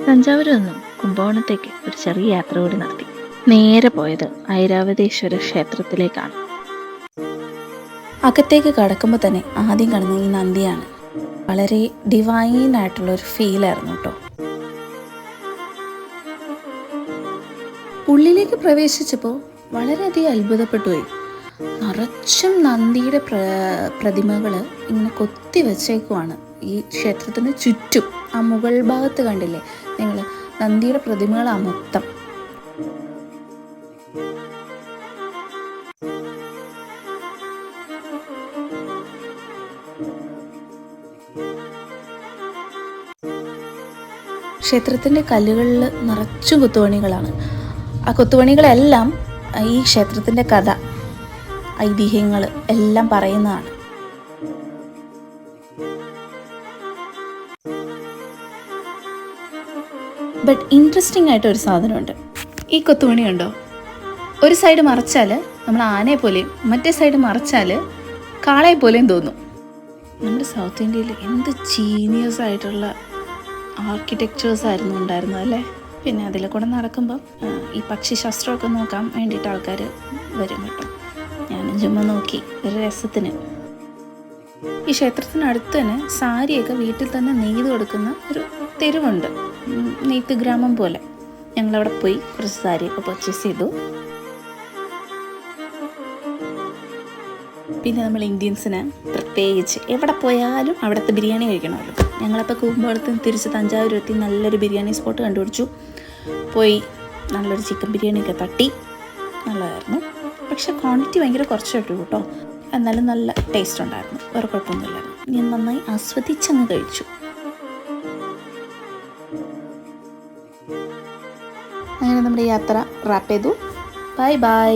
തഞ്ചാവൂരിൽ നിന്നും കുംഭകോണത്തേക്ക് ഒരു ചെറിയ യാത്ര കൂടി നടത്തി. നേരെ പോയത് ഐരാവതേശ്വര ക്ഷേത്രത്തിലേക്കാണ്. അകത്തേക്ക് കടക്കുമ്പോൾ തന്നെ ആദ്യം കാണുന്ന ഈ നന്ദിയാണ്. വളരെ ഡിവൈൻ ആയിട്ടുള്ള ഒരു ഫീലായിരുന്നു കേട്ടോ. ഉള്ളിലേക്ക് പ്രവേശിച്ചപ്പോൾ വളരെയധികം അത്ഭുതപ്പെട്ടു പോയി. നിറച്ചും നന്ദിയുടെ പ്രതിമകൾ ഇങ്ങനെ കൊത്തി വെച്ചേക്കുവാണ് ഈ ക്ഷേത്രത്തിന് ചുറ്റും. ആ മുകൾ ഭാഗത്ത് കണ്ടില്ലേ നിങ്ങൾ, നന്ദിയുടെ പ്രതിമകളാണ് മൊത്തം. ക്ഷേത്രത്തിൻ്റെ കല്ലുകളിൽ നിറച്ചും കൊത്തുപണികളാണ്. ആ കൊത്തുപണികളെല്ലാം ഈ ക്ഷേത്രത്തിൻ്റെ കഥ, ഐതിഹ്യങ്ങൾ എല്ലാം പറയുന്നതാണ്. ബട്ട് ഇൻട്രസ്റ്റിംഗ് ആയിട്ട് ഒരു സാധനമുണ്ട്. ഈ കൊത്തുപണി ഉണ്ടോ, ഒരു സൈഡ് മറച്ചാൽ നമ്മൾ ആനയെ പോലെയും മറ്റേ സൈഡ് മറച്ചാൽ കാളയെ പോലെയും തോന്നും. നമ്മുടെ സൗത്ത് ഇന്ത്യയിൽ എന്ത് ജീനിയസ് ആയിട്ടുള്ള ആർക്കിടെക്ചേഴ്സ് ആയിരുന്നു ഉണ്ടായിരുന്നത് അല്ലേ. പിന്നെ അതിൽ കൂടെ നടക്കുമ്പം ഈ പക്ഷിശാസ്ത്രമൊക്കെ നോക്കാൻ വേണ്ടിയിട്ട് ആൾക്കാർ വരും കേട്ടോ. ഞാനും ചുമ്മാ നോക്കി ഒരു രസത്തിന്. ഈ ക്ഷേത്രത്തിനടുത്ത് തന്നെ സാരിയൊക്കെ വീട്ടിൽ തന്നെ നെയ്ത് കൊടുക്കുന്ന ഒരു തെരുവുണ്ട്, നെയ്ത്ത് ഗ്രാമം പോലെ. ഞങ്ങളവിടെ പോയി കുറച്ച് സാരിയൊക്കെ പർച്ചേസ് ചെയ്തു. പിന്നെ നമ്മൾ ഇന്ത്യൻസിന് പ്രത്യേകിച്ച് എവിടെ പോയാലും അവിടുത്തെ ബിരിയാണി കഴിക്കണമല്ലോ. ഞങ്ങളപ്പോൾ കുമ്പളത്ത് തിരിച്ച് തഞ്ചാവൂർ എത്തി നല്ലൊരു ബിരിയാണി സ്പോട്ട് കണ്ടുപിടിച്ചു. പോയി നല്ലൊരു ചിക്കൻ ബിരിയാണിയൊക്കെ തട്ടി. നല്ലതായിരുന്നു. പക്ഷെ ക്വാണ്ടിറ്റി ഭയങ്കര കുറച്ചിട്ടു കേട്ടോ. എന്നാലും നല്ല ടേസ്റ്റ് ഉണ്ടായിരുന്നു, വേറെ കുഴപ്പമൊന്നുമില്ലായിരുന്നു. ഞാൻ നന്നായി ആസ്വദിച്ചങ്ങ് കഴിച്ചു. അങ്ങനെ നമ്മുടെ യാത്ര റാപ്പ് ചെയ്തു. Bye bye.